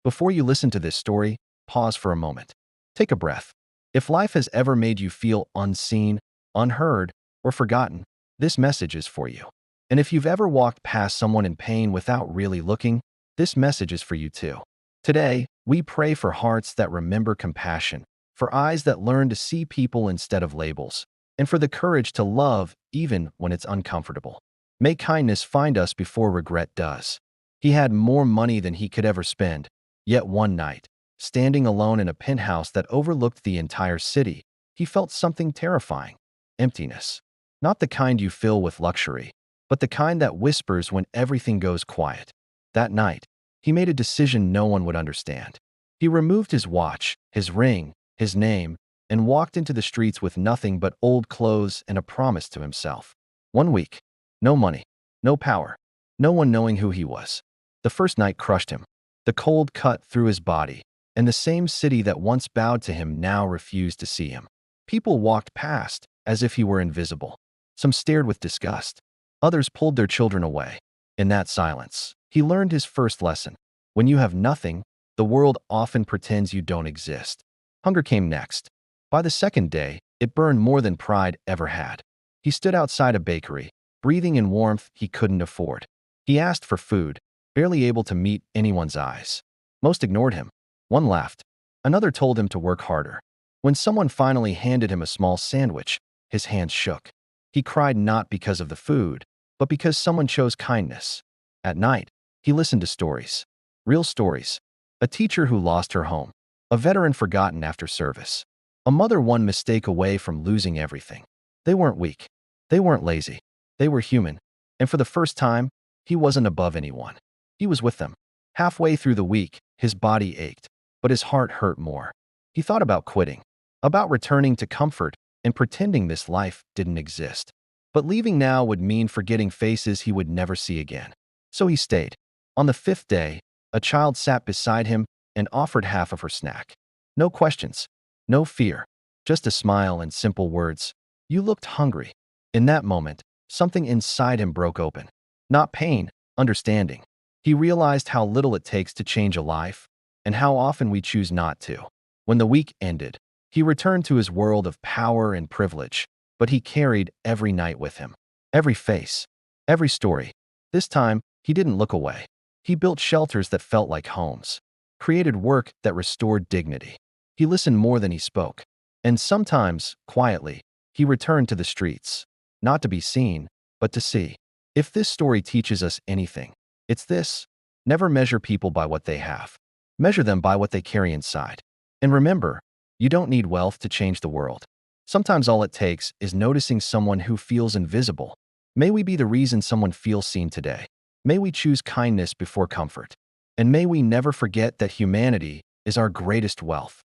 Before you listen to this story, pause for a moment. Take a breath. If life has ever made you feel unseen, unheard, or forgotten, this message is for you. And if you've ever walked past someone in pain without really looking, this message is for you too. Today, we pray for hearts that remember compassion, for eyes that learn to see people instead of labels, and for the courage to love even when it's uncomfortable. May kindness find us before regret does. He had more money than he could ever spend, yet one night, standing alone in a penthouse that overlooked the entire city, he felt something terrifying: emptiness. Not the kind you fill with luxury, but the kind that whispers when everything goes quiet. That night, he made a decision no one would understand. He removed his watch, his ring, his name, and walked into the streets with nothing but old clothes and a promise to himself. 1 week. No money. No power. No one knowing who he was. The first night crushed him. The cold cut through his body, and the same city that once bowed to him now refused to see him. People walked past, as if he were invisible. Some stared with disgust. Others pulled their children away. In that silence, he learned his first lesson. When you have nothing, the world often pretends you don't exist. Hunger came next. By the second day, it burned more than pride ever had. He stood outside a bakery, breathing in warmth he couldn't afford. He asked for food, barely able to meet anyone's eyes. Most ignored him. One laughed. Another told him to work harder. When someone finally handed him a small sandwich, his hands shook. He cried not because of the food, but because someone chose kindness. At night, he listened to stories. Real stories. A teacher who lost her home. A veteran forgotten after service. A mother one mistake away from losing everything. They weren't weak. They weren't lazy. They were human. And for the first time, he wasn't above anyone. He was with them. Halfway through the week, his body ached, but his heart hurt more. He thought about quitting, about returning to comfort and pretending this life didn't exist. But leaving now would mean forgetting faces he would never see again. So he stayed. On the 5th day, a child sat beside him and offered half of her snack. No questions, no fear, just a smile and simple words. "You looked hungry." In that moment, something inside him broke open. Not pain, understanding. He realized how little it takes to change a life, and how often we choose not to. When the week ended, he returned to his world of power and privilege, but he carried every night with him. Every face, every story. This time, he didn't look away. He built shelters that felt like homes, created work that restored dignity. He listened more than he spoke. And sometimes, quietly, he returned to the streets, not to be seen, but to see. If this story teaches us anything, it's this: never measure people by what they have. Measure them by what they carry inside. And remember, you don't need wealth to change the world. Sometimes all it takes is noticing someone who feels invisible. May we be the reason someone feels seen today. May we choose kindness before comfort. And may we never forget that humanity is our greatest wealth.